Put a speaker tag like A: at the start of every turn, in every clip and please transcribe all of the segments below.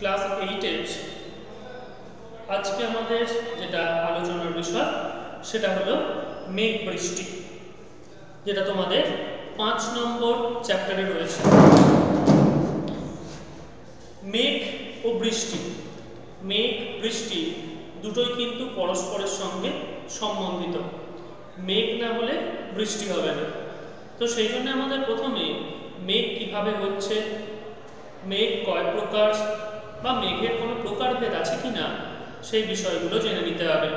A: Class 8 এর আজকে আমাদের যেটা আলোচনার বিষয় সেটা হলো মেঘ বৃষ্টি, যেটা তোমাদের 5 নম্বর চ্যাপ্টারে রয়েছে। মেঘ ও বৃষ্টি, মেঘ বৃষ্টি দুটোই কিন্তু পরস্পরের সঙ্গে সম্বন্ধিত। মেঘ না হলে বৃষ্টি হবে না। তো সেই জন্য আমাদের প্রথমে মেঘ কিভাবে হচ্ছে, মেঘ কয় প্রকার বা মেঘের কোনো প্রকারভেদ আছে কিনা সেই বিষয়গুলো জেনে নিতে হবে।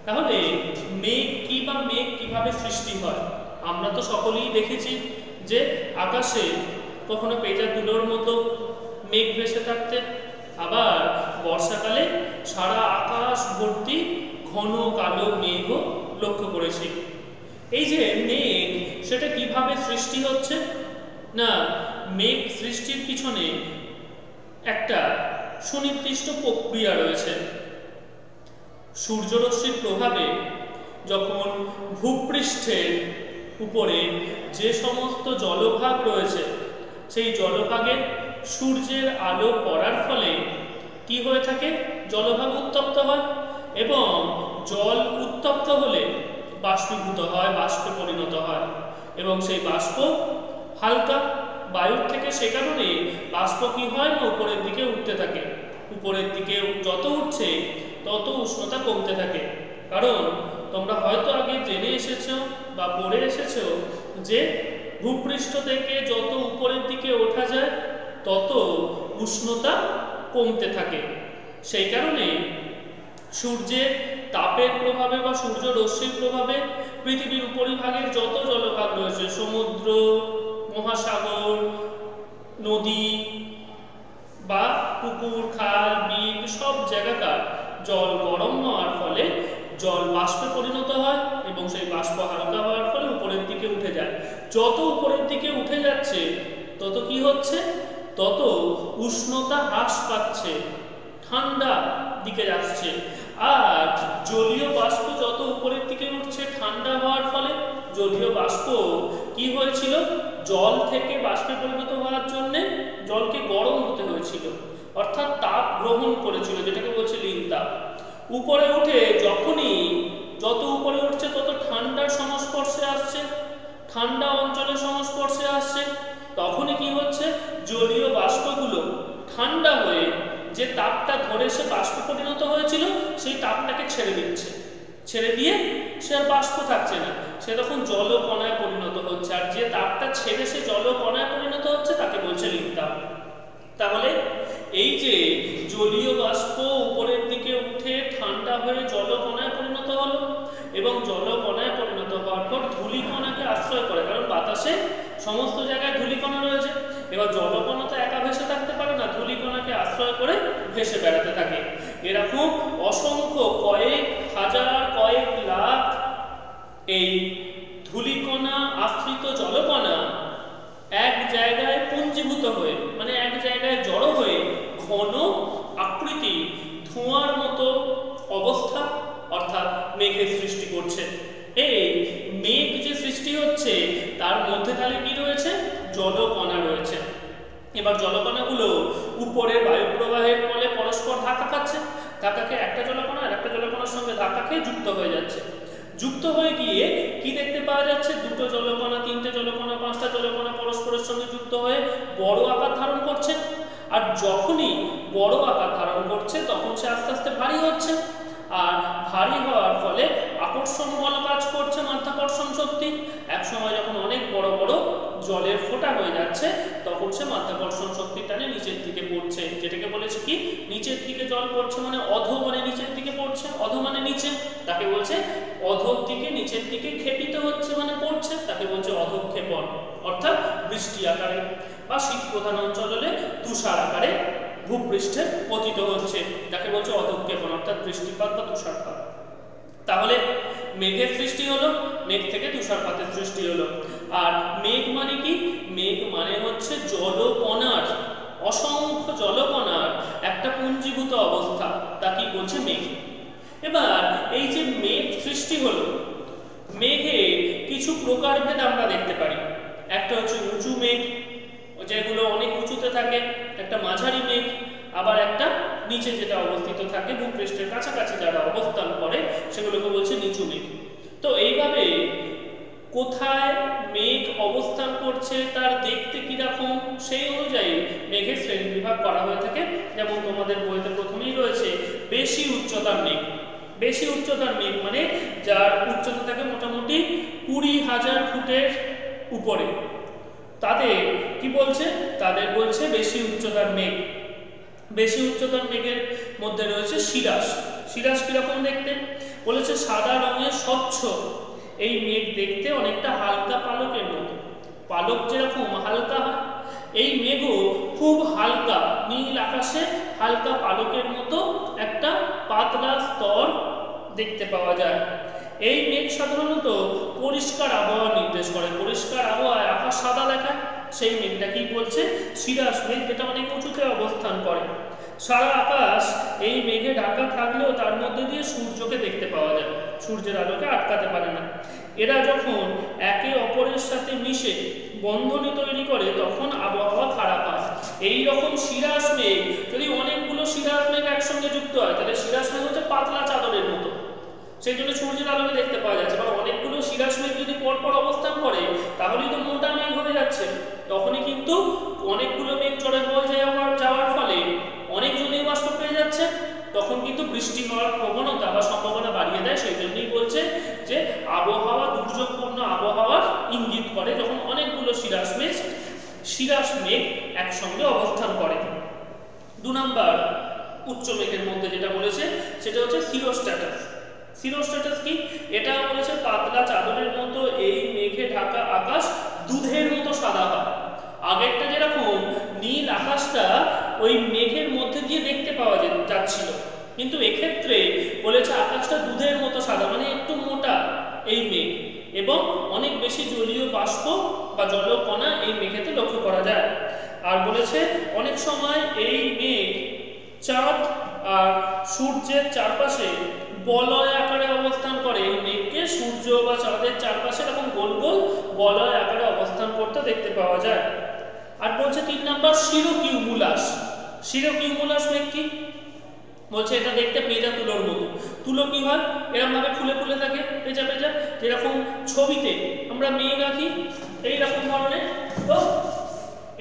A: তাহলে মেঘ কি বা মেঘ কিভাবে সৃষ্টি হয়? আমরা তো সকলেই দেখেছি যে আকাশে কখনো পেঁজা তুলোর মতো মেঘ ভেসে থাকতে, আবার বর্ষাকালে সারা আকাশ ভর্তি ঘন কালো মেঘও লক্ষ্য করেছি। এই যে মেঘ, সেটা কিভাবে সৃষ্টি হচ্ছে না, মেঘ সৃষ্টির পিছনে একটা সুনির্দিষ্ট প্রক্রিয়া রয়েছে। সূর্যরশ্মির প্রভাবে যখন ভূপৃষ্ঠের উপরে যে সমস্ত জলভাগ রয়েছে, সেই জলভাগে সূর্যের আলো পড়ার ফলে কি হয়ে থাকে, জলভাগ উত্তপ্ত হয় এবং জল উত্তপ্ত হলে বাষ্পীভূত হয়, বাষ্পে পরিণত হয় এবং সেই বাষ্প হালকা বায়ুর থেকে, সে কারণে বাষ্প কি হয় না উপরের দিকে উঠতে থাকে। উপরের দিকে যত উঠছে তত উষ্ণতা কমতে থাকে। কারণ তোমরা হয়তো আগে জেনে এসেছো বা পড়ে এসেছো যে ভূপৃষ্ঠ থেকে যত উপরের দিকে ওঠা যায় তত উষ্ণতা কমতে থাকে। সেই কারণে সূর্যের তাপের প্রভাবে বা সূর্য রশ্মির প্রভাবে পৃথিবীর উপরিভাগের যত জলভাগ রয়েছে, সমুদ্র, মহাসাগর, নদী বা পুকুর, খাল, বিল, সব জায়গাকার জল গরম হওয়ার ফলে জল বাষ্পে পরিণত হয় এবং সেই বাষ্প হালকা হওয়ার ফলে উপরের দিকে উঠে যায়। যত উপরের দিকে উঠে যাচ্ছে তত কি হচ্ছে, তত উষ্ণতা হ্রাস পাচ্ছে, ঠান্ডা দিকে যাচ্ছে। আর জলীয় বাষ্প যত উপরের দিকে উঠছে ঠান্ডা হওয়ার ফলে জলীয় বাষ্প কি হয়েছিল, জল থেকে বাষ্পে পরিণত হওয়ার জন্য জলকে গরম হতে হয়েছিল, অর্থাৎ তাপ গ্রহণ করেছিল, যেটাকে বলছে লীন তাপ। উপরে উঠে যখনই যত উপরে উঠছে তত ঠান্ডার সংস্পর্শে আসছে, ঠান্ডা অঞ্চলের সংস্পর্শে আসছে, তখনই কি হচ্ছে, জলীয় বাষ্পগুলো ঠান্ডা হয়ে যে তাপটা ধরে সে বাষ্পে পরিণত হয়েছিল সেই তাপটাকে ছেড়ে দিচ্ছে, ছেড়ে দিয়ে সে আর বাষ্প থাকছে না, সে তখন জলকণায় পরিণত হচ্ছে। আর যে তাপটা ছেড়ে সে জলকণায় পরিণত হচ্ছে তাকে বলছে লীন তাপ। তাহলে এই যে জলীয় বাষ্প উপরের দিকে উঠে ঠান্ডা হয়ে জলকণায় পরিণত হলো এবং জলকণায় পরিণত হওয়ার পর ধূলিকণাকে আশ্রয় করে, কারণ বাতাসে সমস্ত জায়গায় ধূলিকণা রয়েছে। এবার জলকণা তো একা ভেসে থাকতে পারে না, ধূলিকণাকে আশ্রয় করে ভেসে বেড়াতে থাকে। এরকম অসংখ্য কয়েক হাজার, কয়েক লাখ এই ধূলিকণা আশ্রিত জলকণা এক জায়গায় পুঞ্জীভূত হয়ে, মানে এক জায়গায় জড়ো হয়ে ঘন আকৃতি ধোঁয়ার মতো অবস্থা, অর্থাৎ মেঘের সৃষ্টি করছে। এই মেঘ যে সৃষ্টি হচ্ছে তার মধ্যে তাহলে কি রয়েছে, জলকণা রয়েছে। এবার জলকণাগুলো উপরের বায়ু প্রবাহের ফলে পরস্পর ধাক্কা খাচ্ছে, ধাক্কা খেয়ে একটা জলকণা আর একটা জলকণার সঙ্গে ধাক্কা খেয়ে যুক্ত হয়ে যাচ্ছে। যুক্ত হয়ে গিয়ে কি দেখতে পাওয়া যাচ্ছে, দুটো জলকণা, তিনটে জলকণা, পাঁচটা জলকণা পরস্পরের সঙ্গে যুক্ত হয়ে বড় আকার ধারণ করছে। আর যখনই বড় আকার ধারণ করছে তখন সে আস্তে আস্তে ভারী হচ্ছে, আর ভারী হওয়ার ফলে আকর্ষণ বল কাজ করছে, মাধ্যাকর্ষণ শক্তি। এক সময় যখন অনেক বড় বড় জলের ফোঁটা হয়ে যাচ্ছে তখন সে মাধ্যাকর্ষণ শক্তির টানে নিচের দিকে পড়ছে, যেটাকে বলেছে কি, নিচের দিকে জল পড়ছে মানে অধ মানে নিচের দিকে পড়ছে, অধ মানে নিচে, তাকে বলছে অধর দিকে নিচের দিকে ক্ষেপিত হচ্ছে মানে পড়ছে, তাকে বলছে অধঃক্ষেপণ, অর্থাৎ বৃষ্টি আকারে বা শীত প্রধান অঞ্চল হলে তুষার আকারে ভূপৃষ্ঠে পতিত হচ্ছে, যাকে বলছে অধঃক্ষেপণ, অর্থাৎ বৃষ্টিপাত বা তুষারপাত। তাহলে মেঘের সৃষ্টি হলো, মেঘ থেকে তুষারপাতের সৃষ্টি হলো। আর মেঘ মানে কি, মেঘ মানে হচ্ছে জলকণার, অসংখ্য জলকণার একটা পুঞ্জীভূত অবস্থা, তা কি বলছে মেঘ। এবার এই যে মেঘ সৃষ্টি হলো, মেঘে কিছু প্রকারভেদ আমরা দেখতে পারি। একটা হচ্ছে উঁচু মেঘ, যেগুলো অনেক উঁচুতে থাকে, একটা মাঝারি মেঘ, আবার একটা নিচে যেটা অবস্থিত থাকে ভূপৃষ্ঠের কাছাকাছি যারা অবস্থান করে সেগুলোকে বলছে নিচু মেঘ। তো এইভাবে কোথায় মেঘ অবস্থান করছে তার দেখতে কিরকম সেই অনুযায়ী মেঘের শ্রেণী বিভাগ করা হয়ে থাকে। যেমন তোমাদের বইতে প্রথমেই রয়েছে বেশি উচ্চতার মেঘ। বেশি উচ্চতার মেঘ মানে যার উচ্চতা থাকে মোটামুটি 20,000 ফুটের উপরে, তাদের কি বলছে, তাদের বলছে বেশি উচ্চতার মেঘ। বেশি উচ্চতার মেঘের মধ্যে রয়েছে শিরাস। শিরাস কিরকম দেখতে বলেছে, সাদা রঙের স্বচ্ছ এই মেঘ দেখতে অনেকটা হালকা পালকের মতো। পালক যেরকম হালকা হয়, এই মেঘও খুব হালকা, নীল আকাশে হালকা পালকের মতো একটা পাতলা স্তর দেখতে পাওয়া যায়। এই মেঘ সাধারণত পরিষ্কার আবহাওয়া নির্দেশ করে। পরিষ্কার আবহাওয়ায় আকাশ সাদা দেখায়, সেই মেঘটাকেই বলছে শিরাস মেঘ, যেটা অনেক উঁচুতে অবস্থান করে। সারা আকাশ এই মেঘে ঢাকা থাকলেও তার মধ্যে দিয়ে সূর্যকে দেখতে পাওয়া যায়, সূর্যের আলোকে আটকাতে পারে না। এরা যখন একে অপরের সাথে মিশে বন্ধনী তৈরি করে তখন আবহাওয়া খারাপ হয়। এই রকম শিরাস মেঘ, যদি অনেকগুলো শিরাস মেঘ একসঙ্গে যুক্ত হয় তাহলে শিরাস মেঘ হচ্ছে পাতলা চাদরের মতো, সেই জন্য সূর্যের আলোকে দেখতে পাওয়া যাচ্ছে। মানে অনেকগুলো শিরাস মেঘ যদি পরপর অবস্থান করে তাহলেই তো মোটা মেঘ হয়ে যাচ্ছে। তখনই কিন্তু অনেকগুলো মেঘ চড়ে হয়ে যাওয়ার ফলে অনেক জলীয় বাষ্প পেয়ে যাচ্ছে, তখন কিন্তু বৃষ্টি হওয়ার প্রবণতা বা সম্ভাবনা বাড়িয়ে দেয়। সেই জন্যই বলছে যে আবহাওয়া দুর্যোগপূর্ণ আবহাওয়ার ইঙ্গিত করে যখন অনেকগুলো শিরাস মেঘ একসঙ্গে অবস্থান করে। 2 নম্বর উচ্চ মেঘের মধ্যে যেটা বলেছে সেটা হচ্ছে সিরোস্ট্যাটাস। সিরোস্ট্যাটাস কি? এটা বলেছে পাতলা চাদরের মতো এই মেঘে ঢাকা আকাশ দুধের মতো সাদা হয়। আগেরটা যেরকম নীল আকাশটা ওই মেঘের মধ্যে দিয়ে দেখতে পাওয়া যাচ্ছিল, কিন্তু এক্ষেত্রে বলেছে আকাশটা দুধের মতো সাদা, মানে একটু মোটা এই মেঘ, এবং অনেক বেশি জলীয় বাষ্প বা জলকণা এই মেঘেতে লক্ষ্য করা যায়। আর বলেছে অনেক সময় এই মেঘ চাঁদ আর সূর্যের চারপাশে বলয় আকারে অবস্থান করে। এই মেঘকে সূর্য বা চাঁদের চারপাশে এরকম গোল গোল বলয় আকারে অবস্থান করতে দেখতে পাওয়া যায়। আর বলছে 3 নম্বর সিরোকিউমুলাস। সিরোকিউমুলাস মেঘ কি বলছে, এটা দেখতে পেঁজা তুলোর মতো। তুলো কি হয়, এরকম ভাবে ফুলে ফুলে থাকে, পেঁজা পেঁজা, যেরকম ছবিতে আমরা মেঘ আঁকি এইরকম ধরনের, তো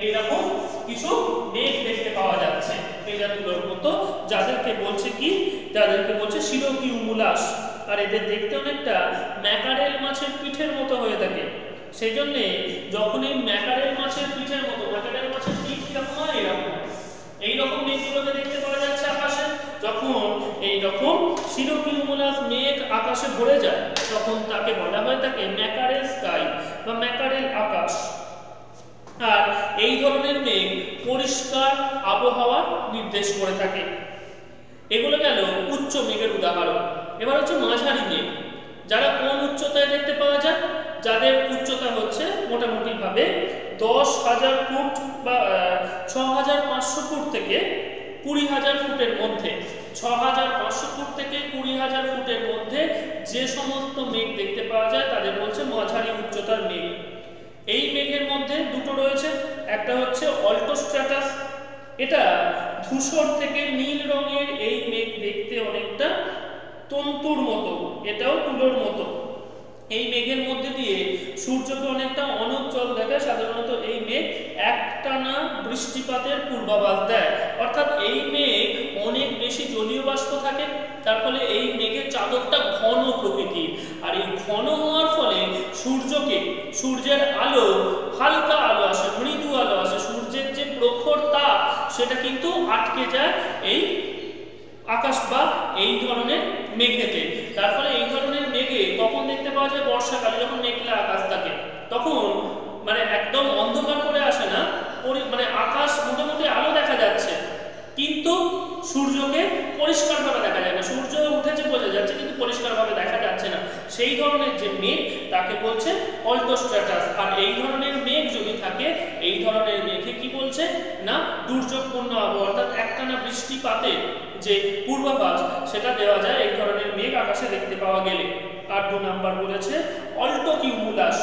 A: এইরকম কিছু মেঘ দেখতে পাওয়া যাচ্ছে পেঁজা তুলোর মতো, যাদেরকে বলছে কি, যাদেরকে বলছে সিরোকিউমুলাস। আর এদের দেখতে অনেকটা ম্যাকারেল মাছের পিঠের মতো হয়ে থাকে। সেই জন্যে যখন এই ম্যাকারেল মাছের পিঠের মতো, ম্যাকারেল মাছের পিঠ কিরকম হয়, এরকম এইরকম মেঘগুলোকে দেখতে পাওয়া যাচ্ছে আকাশে। যখন এইরকম সিরোকিউমুলাস মেঘ আকাশে ভরে যায় তখন তাকে বলা হয় থাকে ম্যাকারেল স্কাই বা ম্যাকারেল আকাশ। আর এই ধরনের মেঘ পরিষ্কার আবহাওয়া নির্দেশ করে থাকে। এগুলো গেল উচ্চ মেঘের উদাহরণ। এবার হচ্ছে মাঝারি মেঘ, যারা কোন উচ্চতায় দেখতে পাওয়া যায়, যাদের উচ্চতা হচ্ছে মোটামুটি ভাবে 10,000 ফুট বা 6,500 ফুট থেকে 20,000 ফুটের মধ্যে। 6,500 ফুট থেকে 20,000 ফুটের মধ্যে যে সমস্ত মেঘ দেখতে পাওয়া যায় তাদের বলছে মাঝারি উচ্চতার মেঘ। এই মেঘের মধ্যে দুটো রয়েছে, একটা হচ্ছে অল্টোস্ট্র্যাটাস। এটা ধূসর থেকে নীল রঙের এই মেঘ দেখতে অনেকটা তন্তুর মতো, এটাও তুলোর মতো। এই মেঘের মধ্যে দিয়ে সূর্যকে অনেকটা অনুজ্জ্বল দেখায়। সাধারণত এই মেঘ একটানা বৃষ্টিপাতের পূর্বাভাস দেয়, অর্থাৎ এই মেঘ অনেক বেশি জলীয় বাষ্প থাকে, তার ফলে এই মেঘের চাদরটা ঘন প্রকৃতির। আর এই ঘন হওয়ার ফলে সূর্যের আলো, হালকা আলো আসে, মৃদু আলো আসে, সূর্যের যে প্রখর তাপ সেটা কিন্তু আটকে যায় এই আকাশ বা এই ধরনের মেঘেতে। তার ফলে এই ধরনের মেঘে কখন দেখতে পাওয়া যায়, বর্ষাকালে যখন মেঘলা আকাশ থাকে তখন মানে একদম অন্ধকার করে আসে না, মানে আকাশ মোটামুটি আলো দেখা যাচ্ছে কিন্তু সূর্যকে পরিষ্কারভাবে দেখা যায় না, সূর্য উঠেছে বোঝা যাচ্ছে কিন্তু পরিষ্কারভাবে দেখা যাচ্ছে না। সেই ধরনের যে মেঘ তাকে বলছে অল্টোস্ট্র্যাটাস। আর এই ধরনের মেঘ যদি থাকে, এই ধরনের মেঘে কি বলছে না দুর্যোগপূর্ণ আবহাওয়া, অর্থাৎ একটানা বৃষ্টিপাতের যে পূর্বাভাস সেটা দেওয়া যায় এই ধরনের মেঘ আকাশে দেখতে পাওয়া গেলে। আর 2 নাম্বার বলেছে অল্টোকিউমুলাস।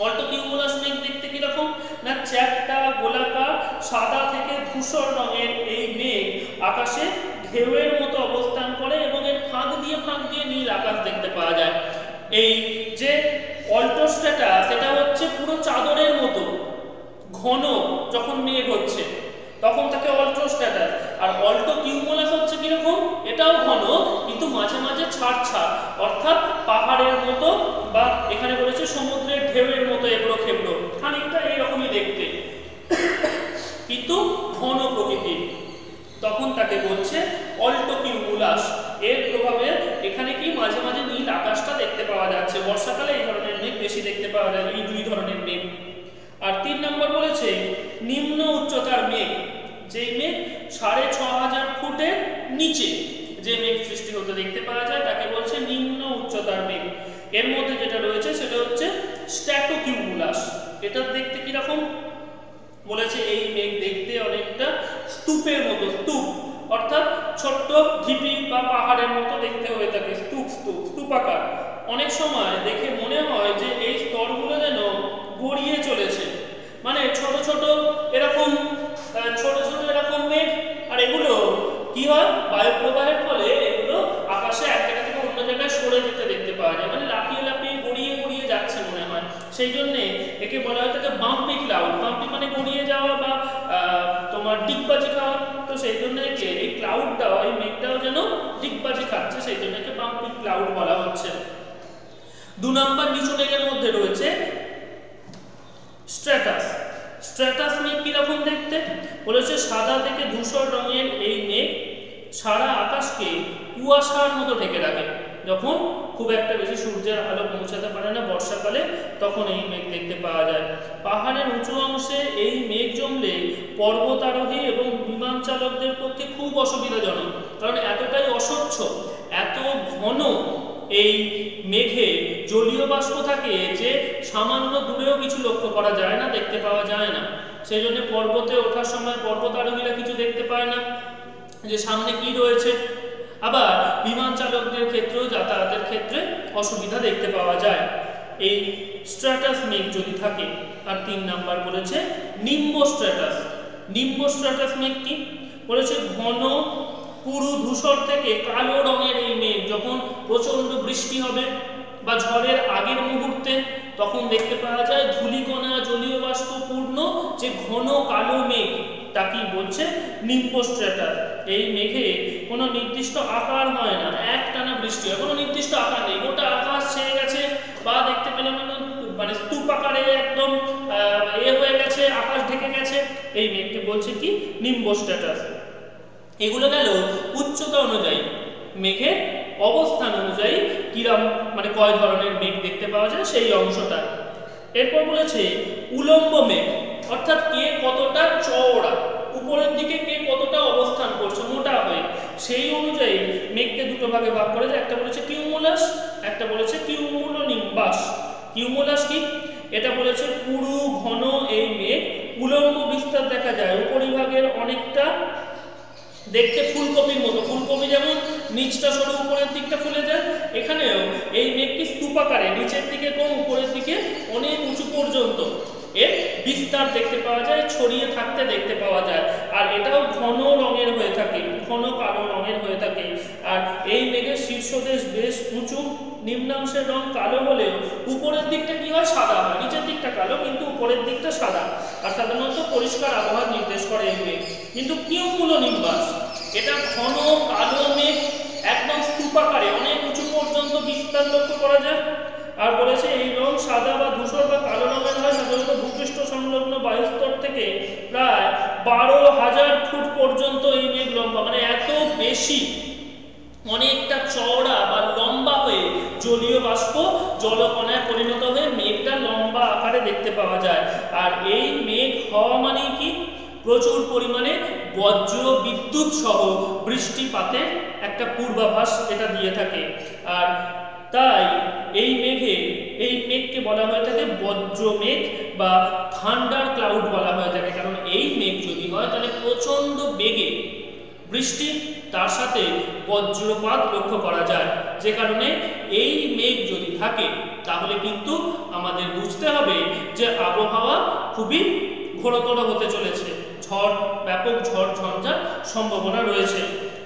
A: অল্টোকিউমুলাস মেঘ দেখতে কিরকম না চ্যাপ্টা গোলাকার সাদা থেকে ধূসর রঙের এই মেঘ আকাশে ঢেউয়ের মতো অবস্থান করে এবং এর ফাঁক দিয়ে নীল আকাশ দেখতে পাওয়া যায়। এই যে অল্টোস্ট্রাটা সেটা হচ্ছে পুরো চাদরের মতো ঘন, যখন মেঘ হচ্ছে তখন তাকে অল্টোস্ট্রাটাস। আর অল্টো কিউমুলাস হচ্ছে কিরকম, এটাও ঘন কিন্তু মাঝে মাঝে ছাড় অর্থাৎ পাহাড়ের মতো বা এখানে বলেছে সমুদ্রের ঢেউয়ের মতো এবড়ো খেবড়ো, খানিকটা এইরকমই দেখতে কিন্তু ঘন প্রকৃতির, তখন তাকে বলছে অল্টো কিউমুলাস। এর প্রভাবে এখানে কি মাঝে মাঝে নীল আকাশটা দেখতে পাওয়া যাচ্ছে। বর্ষাকালে এই ধরনের মেঘ বেশি দেখতে পাওয়া যায়, এই দুই ধরনের মেঘ। আর 3 নম্বর বলেছে নিম্ন উচ্চতার মেঘ, যেই মেঘ 6500 ফুটের নিচে যে মেঘ সৃষ্টি হতে দেখতে পাওয়া যায় তাকে বলছে নিম্ন উচ্চতার মেঘ। এর মধ্যে যেটা রয়েছে সেটা হচ্ছে স্ট্র্যাটোকিউমুলাস। এটা দেখতে কিরকম বলেছে, এই মেঘ দেখতে অনেকটা স্তূপের মতো, স্তূপ অর্থাৎ ছোট্ট ঢিপি বা পাহাড়ের মতো দেখতে হয়ে থাকে, স্তূপাকার। অনেক সময় দেখে মনে হয় যে এই স্তরগুলো যেন গড়িয়ে চলেছে, মানে ছোট ছোট এরকম মেঘ। আর এগুলো কি হয়, বায়ু প্রবাহের ফলে এগুলো আকাশে এক জায়গা থেকে অন্য জায়গায় সরে যেতে দেখতে পাওয়া যায়, মানে লাফিয়ে লাফিয়ে গড়িয়ে যাচ্ছে মনে হয়। সেই জন্যে একে বলা হয় থাকে বাম্পি ক্লাউড। বাম্পি মানে গড়িয়ে যাওয়া বা তোমার ডিগবাজি খাওয়া। তো সেই জন্য একে এই ক্লাউডটাও, এই মেঘটাও যেন ডিগবাজি খাচ্ছে, সেই জন্য একে বাম্পি ক্লাউড বলা হচ্ছে। 2 নম্বর নিচু মেঘের মধ্যে রয়েছে স্ট্র্যাটাস। স্ট্র্যাটাস মেঘ কিরকম দেখতে বলেছে, সাদা থেকে ধূসর রঙের এই মেঘ সারা আকাশকে কুয়াশার মতো ঢেকে রাখে। যখন খুব একটা বেশি সূর্যের আলো পৌঁছাতে পারে না বর্ষাকালে, তখন এই মেঘ দেখতে পাওয়া যায়। পাহাড়ের উঁচু অংশে এই মেঘ জমলে পর্বতারোহী এবং বিমান চালকদের পক্ষে খুব অসুবিধাজনক, কারণ এতটাই অস্বচ্ছ, এত ঘন এই মেঘে জলীয় বাষ্প থাকে যে সামান্য দূরেও কিছু লক্ষ্য করা যায় না, দেখতে পাওয়া যায় না। সেই জন্য পর্বতে ওঠার সময় পর্বতারোহীরা কিছু দেখতে পায় না যে সামনে কি রয়েছে। আবার বিমান চালকদের ক্ষেত্রেও যাতায়াতের ক্ষেত্রে অসুবিধা দেখতে পাওয়া যায় এই স্ট্র্যাটাস মেঘ যদি থাকে। আর 3 নাম্বার বলেছে নিম্ব স্ট্র্যাটাস। নিম্ব স্ট্র্যাটাস মেঘ কি বলেছে, ঘন পুরু ধূসর থেকে কালো রঙের এই মেঘ যখন প্রচন্ড বৃষ্টি হবে বা ঝড়ের আগের মুহূর্তে, তখন দেখতে পাওয়া যায় ধূলিকণা জলীয় বাষ্পপূর্ণ যে ঘন কালো মেঘ, তাকেই বলছে নিম্ব স্ট্র্যাটাস। এই মেঘে কোনো নির্দিষ্ট আকার হয় না, একটানা বৃষ্টি হয়, কোনো নির্দিষ্ট আকার নেই, গোটা আকাশ ছেয়ে গেছে বা দেখতে পেলাম মানে স্তূপ আকারে একদম হয়ে গেছে, আকাশ ঢেকে গেছে, এই মেঘকে বলছে কি নিম্ব স্ট্র্যাটাস। এগুলো গেল উচ্চতা অনুযায়ী, মেঘের অবস্থান অনুযায়ী কিরম মানে কয় ধরনের মেঘ দেখতে পাওয়া যায় সেই অংশটা। এরপর বলেছে উলম্ব মেঘ, অর্থাৎ কে কতটা চওড়া, উপরের দিকে কে কতটা অবস্থান করছে মোটা হয়ে, সেই অনুযায়ী মেঘকে দুটো ভাগে ভাগ করে যায়। একটা বলেছে কিউমুলাস, একটা বলেছে কিউমুলোনিম্বাস। কিউমুলাস কি, এটা বলেছে পুরু ঘন এই মেঘ উলম্ব বিস্তার দেখা যায়, উপরিভাগের অনেকটা দেখতে ফুলকপির মতো, ফুলকপি যেমন নিচটা সরু উপরের দিকটা ফুলে যায়, এখানেও এই মেঘটি স্তূপাকারে নিচের দিকে কম উপরের দিকে অনেক উঁচু পর্যন্ত এর বিস্তার দেখতে পাওয়া যায়, ছড়িয়ে থাকতে দেখতে পাওয়া যায়। আর এটাও ঘন রঙের হয়ে থাকে, ঘন কালো রঙের হয়ে থাকে। আর এই মেঘের শীর্ষদেশ বেশ উঁচু, নিম্নাংশের রং কালো হলেও উপরের দিকটা কি হয় সাদা হয়, নিচের দিকটা কালো কিন্তু উপরের দিকটা সাদা। আর সাধারণত পরিষ্কার আবহাওয়া নির্দেশ করে এই মেঘ। কিন্তু কিউমুলোনিম্বাস, এটা ঘন কালো মেঘ, একদম স্তূপাকারে অনেক উঁচু পর্যন্ত বিস্তার লক্ষ্য করা যায়। আর বলেছে এই রং সাদা বা ধূসর বা কালো রঙের হয়, সাধারণত ভূপৃষ্ঠ সংলগ্ন বায়ুস্তর থেকে প্রায় 12,000 ফুট পর্যন্ত এই মেঘ লম্বা, মানে এত বেশি অনেকটা চওড়া বা লম্বা হয়ে জলীয় বাষ্প জলকণায় পরিণত হয়ে মেঘটা লম্বা আকারে দেখতে পাওয়া যায়। আর এই মেঘ হওয়া মানে কি, প্রচুর পরিমাণে বজ্র বিদ্যুৎ সহ বৃষ্টিপাতের একটা পূর্বাভাস এটা দিয়ে থাকে। আর তাই এই মেঘকে বলা হয়ে থাকে বজ্র মেঘ বা থান্ডার ক্লাউড বলা হয়ে থাকে, কারণ এই মেঘ যদি হয় তাহলে প্রচন্ড বেগে বৃষ্টি, তার সাথে বজ্রপাত লক্ষ্য করা যায়। যে কারণে এই মেঘ যদি থাকে তাহলে কিন্তু আমাদের বুঝতে হবে যে আবহাওয়া খুবই ঘোরতর হতে চলেছে। ব্যাপক ঝড় ঝঞ্ঝার সম্ভাবনা রয়েছে।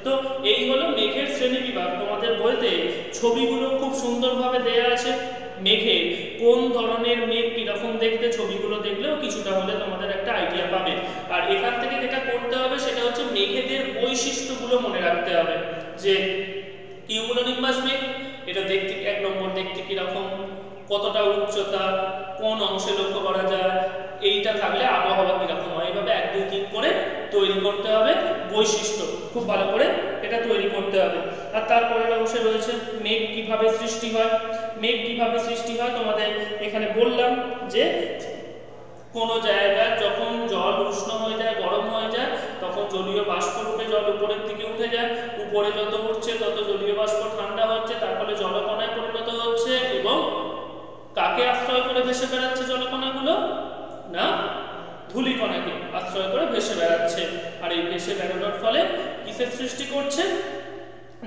A: তো এই হলো মেঘের শ্রেণীবিভাগ। তোমাদের বইতে ছবিগুলো খুব সুন্দরভাবে দেয়া আছে। মেঘে কোন ধরনের মেঘ কিরকম দেখতে, ছবিগুলো দেখলেও কিছুটা হলে তোমাদের একটা আইডিয়া পাবে। আর এখান থেকে যেটা করতে হবে সেটা হচ্ছে মেঘেদের বৈশিষ্ট্যগুলো মনে রাখতে হবে। যে কিউমুলোনিম্বাস মেঘ, এটা দেখতে 1 নম্বর দেখতে কিরকম, কতটা উচ্চতা, কোন অংশে লক্ষ্য করা যায়, এইটা থাকলে আবহাওয়া কিরকম হয়, এইভাবে 1 2 3 করে তৈরি করতে হবে বৈশিষ্ট্য, খুব ভালো করে এটা তৈরি করতে হবে। আর তারপরের অংশে রয়েছে মেঘ কিভাবে সৃষ্টি হয়। মেঘ কিভাবে সৃষ্টি হয় তোমাদের এখানে বললাম যে কোনো জায়গায় যখন জল উষ্ণ হয়ে যায়, গরম হয়ে যায়, তখন জলীয় বাষ্প রূপে জল উপরের দিকে উঠে যায়। উপরে যত উঠছে তত জলীয় বাষ্প ঠান্ডা হচ্ছে, তার ফলে জলকণায় পরিণত হচ্ছে এবং কাকে আশ্রয় করে ভেসে বেড়াচ্ছে জলকণাগুলো? না, ধূলিকণাকে আশ্রয় করে ভেসে বেড়াচ্ছে। আর এই ভেসে বেড়ানোর ফলে কিসের সৃষ্টি করছে?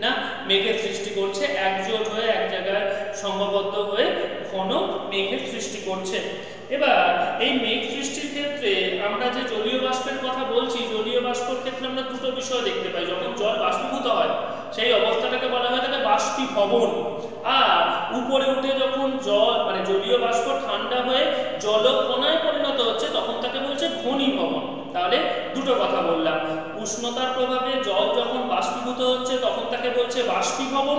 A: না, মেঘের সৃষ্টি করছে। একজোট হয়ে এক জায়গায় সংঘবদ্ধ হয়ে ঘন মেঘের সৃষ্টি করছে। এবার এই মেঘ সৃষ্টির ক্ষেত্রে আমরা যে জলীয় বাষ্পের কথা বলছি, জলীয় বাষ্পের ক্ষেত্রে আমরা দুটো বিষয় দেখতে পাই। যখন জল বাষ্পীভূত হয় সেই অবস্থাটাকে বলা হয় থাকে বাষ্পীভবন। আর উপরে উঠে যখন জল মানে জলীয় বাষ্প ঠান্ডা হয়ে জলকণায় পরিণত হচ্ছে তখন তাকে বলছে ঘনীভবন। তাহলে দুটো কথা বললাম, উষ্ণতার প্রভাবে জল যখন বাষ্পীভূত হচ্ছে তখন তাকে বলছে বাষ্পীভবন,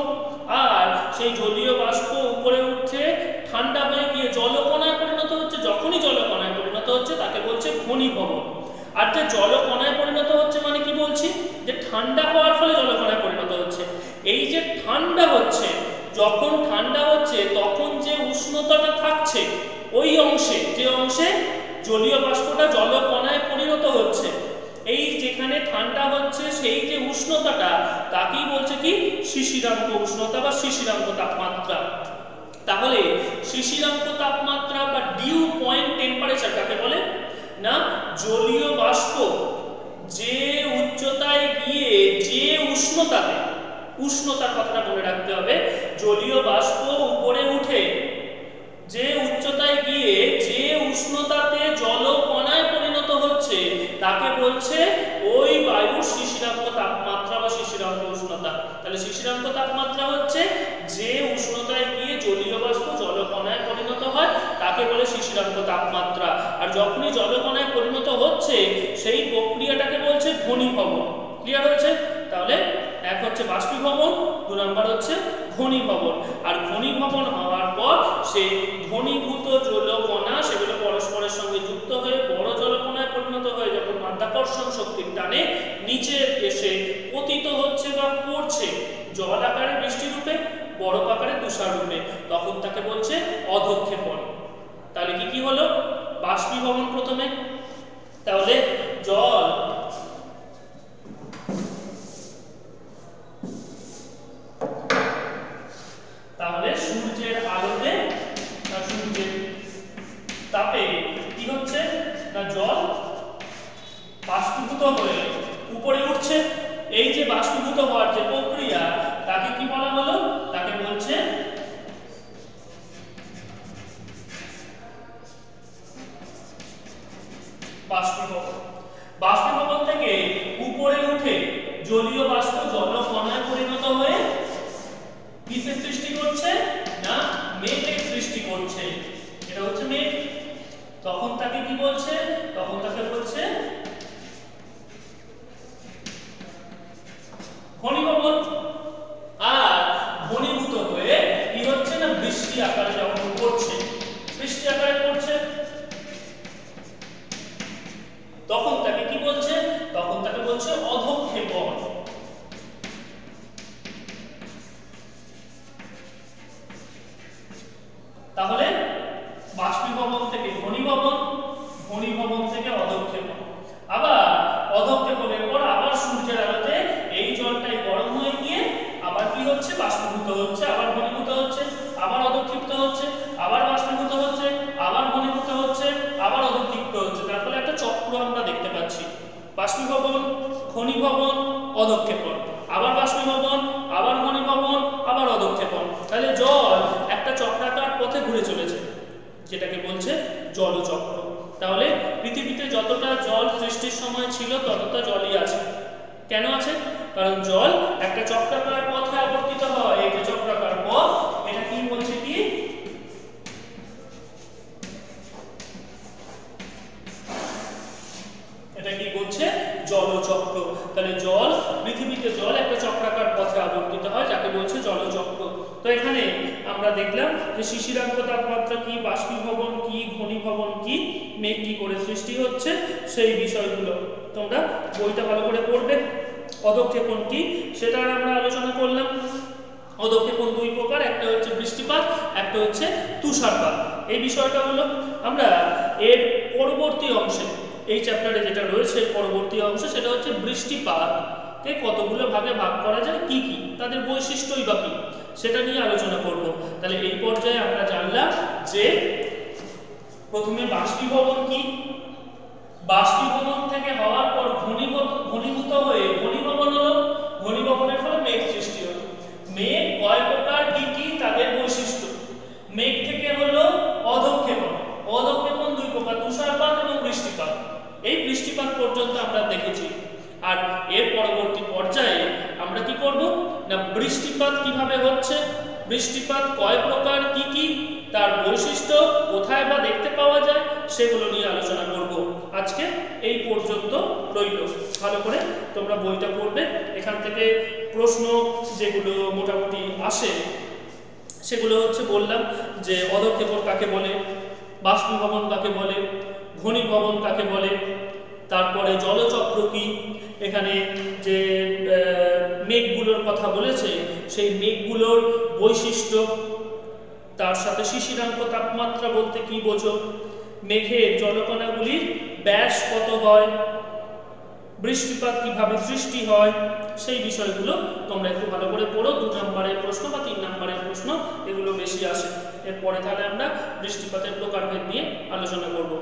A: আর সেই জলীয় বাষ্প উপরে উঠছে ঠান্ডা হয়ে গিয়ে জলকণায় পরিণত হচ্ছে, যখনই জলকণায় পরিণত হচ্ছে তাকে বলছে ঘনীভবন। আর যে জলকণায় পরিণত হচ্ছে মানে কি বলছি? যে ঠান্ডা হওয়ার ফলে জলকণায় পরিণত হচ্ছে। এই যে ঠান্ডা হচ্ছে, যখন ঠান্ডা হচ্ছে তখন যে উষ্ণতাটা থাকছে ওই অংশে, যে অংশে জলীয় বাষ্পটা জলকণায় পরিণত হচ্ছে, এই যেখানে ঠান্ডা হচ্ছে সেই যে উষ্ণতাটা তাকেই বলছে কি শিশিরাঙ্ক উষ্ণতা বা শিশিরাঙ্ক তাপমাত্রা। তাহলে শিশিরাঙ্ক তাপমাত্রা বা ডিউ পয়েন্ট টেম্পারেচার কাকে বলে? না, জলীয় বাষ্প যে উচ্চতায় গিয়ে যে উষ্ণতাতে, উষ্ণতার কথাটা মনে রাখতে হবে, জলীয় বাষ্প উপরে উঠে যে উচ্চতায় গিয়ে যে উষ্ণতাতে জলকণায় পরিণত হচ্ছে তাকে বলছে ওই বায়ুর শিশিরাঙ্ক তাপমাত্রা বা শিশিরাঙ্ক উষ্ণতা। তাহলে শিশিরাঙ্ক তাপমাত্রা হচ্ছে যে উষ্ণতায় গিয়ে জলীয় বাষ্প জলকণায় পরিণত হয় তাকে বলে শিশিরাঙ্ক তাপমাত্রা। আর যখনই জলকণায় পরিণত হচ্ছে সেই প্রক্রিয়াটাকে বলছে ঘনীভবন। ক্লিয়ার হয়েছে? তাহলে এক হচ্ছে বাষ্পীভবন, 2 নম্বর হচ্ছে ঘনীভবন। আর ঘনীভবন হওয়ার পর সেই ঘনীভূত জলকণা সেগুলো পরস্পরের সঙ্গে যুক্ত হয়ে বড় জলকণায় পরিণত হয়ে যখন মাধ্যাকর্ষণ শক্তির টানে নিচে এসে পতিত হচ্ছে বা পড়ছে জল আকারে বৃষ্টি রূপে, বরফ আকারে তুষার রূপে, তখন তাকে বলছে অধঃক্ষেপণ। তাহলে কি কি হলো? বাষ্পীভবন প্রথমে, তাহলে জল তাহলে সূর্যের আলোতে না সূর্যের তাপে কি হচ্ছে না জল বাষ্পীভূত হয়ে উপরে উঠছে। এই যে বাষ্পীভূত হওয়ার যে প্রক্রিয়া তাকে কি বলা হলো? তাকে বলছে বাষ্পীভবন। বাষ্পীভবন থেকে উপরে উঠে জলীয় বাষ্প জলকণায় পরিণত হয়ে কিসের সৃষ্টি করছে? না মেঘের সৃষ্টি করছে। এটা হচ্ছে মেঘ। তখন তাকে কি বলছে? তখন তাকে বলছে ঘনীভবন। আর ঘনীভূত হয়ে কি হচ্ছে না বৃষ্টি আকারে যখন পড়ছে, বৃষ্টি আকারে পড়ছে, তখন তাকে কি বলছে? তখন তাকে বলছে অধঃক্ষেপণ। তাহলে বাষ্পীভবন থেকে ঘনীভবন, ঘনীভবন থেকে অধঃক্ষেপণ, আবার অধঃক্ষেপণের পর আবার সূর্যের আলোতে এই জলটাই গরম হয়ে গিয়ে আবার কি হচ্ছে? বাষ্পীভূত হচ্ছে, আবার ঘনীভূত হচ্ছে, আবার অধঃক্ষিপ্ত হচ্ছে, আবার বাষ্পীভূত হচ্ছে, আবার ঘনীভূত হচ্ছে, আবার অধঃক্ষিপ্ত হচ্ছে। তার ফলে একটা চক্র আমরা দেখতে পাচ্ছি, বাষ্পীভবন, ঘনীভবন, অধঃক্ষেপণ, আবার বাষ্পীভবন, আবার ঘনীভবন, আবার অধঃক্ষেপণ। তাহলে জল একটা চক্রাকার পথে ঘুরে চলেছে, যেটাকে বলছে জলচক্র। তাহলে পৃথিবীতে যতটা জল সৃষ্টির সময় ছিল ততটা জলই আছে। কেন আছে? কারণ জল একটা চক্রাকার পথে আবর্তিত হয়। এই যে চক্রাকার পথ, এটা কি বলছে কি? এটা কি বলছে? জলচক্র। তাহলে জল, পৃথিবীতে জল একটা চক্রাকার পথে আবর্তিত হয়, যাকে বলছে জলচক্র। তো এখানে আমরা দেখলাম যে শিশিরাঙ্ক তাপমাত্রা কি, বাষ্পীভবন কি, ঘনীভবন কি, মেঘ কি করে সৃষ্টি হচ্ছে, সেই বিষয়গুলো তোমরা বইটা ভালো করে পড়বে। অধঃক্ষেপণ কি সেটা আমরা আলোচনা করলাম। অধঃক্ষেপণ দুই প্রকার, একটা হচ্ছে বৃষ্টিপাত, একটা হচ্ছে তুষারপাত। এই বিষয়টা হলো আমরা এর পরবর্তী অংশে, এই চ্যাপ্টারে যেটা রয়েছে পরবর্তী অংশে, সেটা হচ্ছে বৃষ্টিপাতকে কতগুলো ভাগে ভাগ করা যায়, কি কি তাদের বৈশিষ্ট্যই বা কি, সেটা নিয়ে আলোচনা করব। তাহলে এই পর্যায়ে আমরা জানলাম যে প্রথমে বাষ্পীভবন কি, বাষ্পীভবন থেকে হওয়ার পর ঘনীভূত হয়ে ঘনীভবন হলো, ঘনীভবনের ফলে মেঘ সৃষ্টি হলো। মেঘ কয় প্রকার, কি কি তাদের বৈশিষ্ট্য। মেঘ থেকে হলো অধঃক্ষেপণ, অধঃক্ষেপণ দুই প্রকার, তুষারপাত এবং বৃষ্টিপাত। এই বৃষ্টিপাত পর্যন্ত আমরা দেখেছি। আর এর পরবর্তী পর্যায়ে আমরা কি করব না, বৃষ্টিপাত কিভাবে হচ্ছে, বৃষ্টিপাত কয় প্রকার, কি কি তার বৈশিষ্ট্য, কোথায় বা দেখতে পাওয়া যায়, সেগুলো নিয়ে আলোচনা করব। আজকে এই পর্যন্ত রইল। ভালো করে তোমরা বইটা পড়বে। এখান থেকে প্রশ্ন যেগুলো মোটামুটি আসে সেগুলো হচ্ছে বললাম যে অধঃক্ষেপণ কাকে বলে, বাষ্পীভবন কাকে বলে, ঘনীভবন কাকে বলে, তারপরে জলচক্র কি, এখানে যে মেঘগুলোর কথা বলেছে সেই মেঘগুলোর বৈশিষ্ট্য, তার সাথে শিশিরাঙ্ক তাপমাত্রা বলতে কি বোঝো, মেঘের জলকণাগুলির ব্যাস কত হয়, বৃষ্টিপাত কিভাবে সৃষ্টি হয়, সেই বিষয়গুলো তোমরা একটু ভালো করে পড়ো। 2 নম্বরের প্রশ্ন বা 3 নম্বরের প্রশ্ন এগুলো বেশি আসে। এরপরে তাহলে আমরা বৃষ্টিপাতের প্রকারভেদ নিয়ে আলোচনা করব।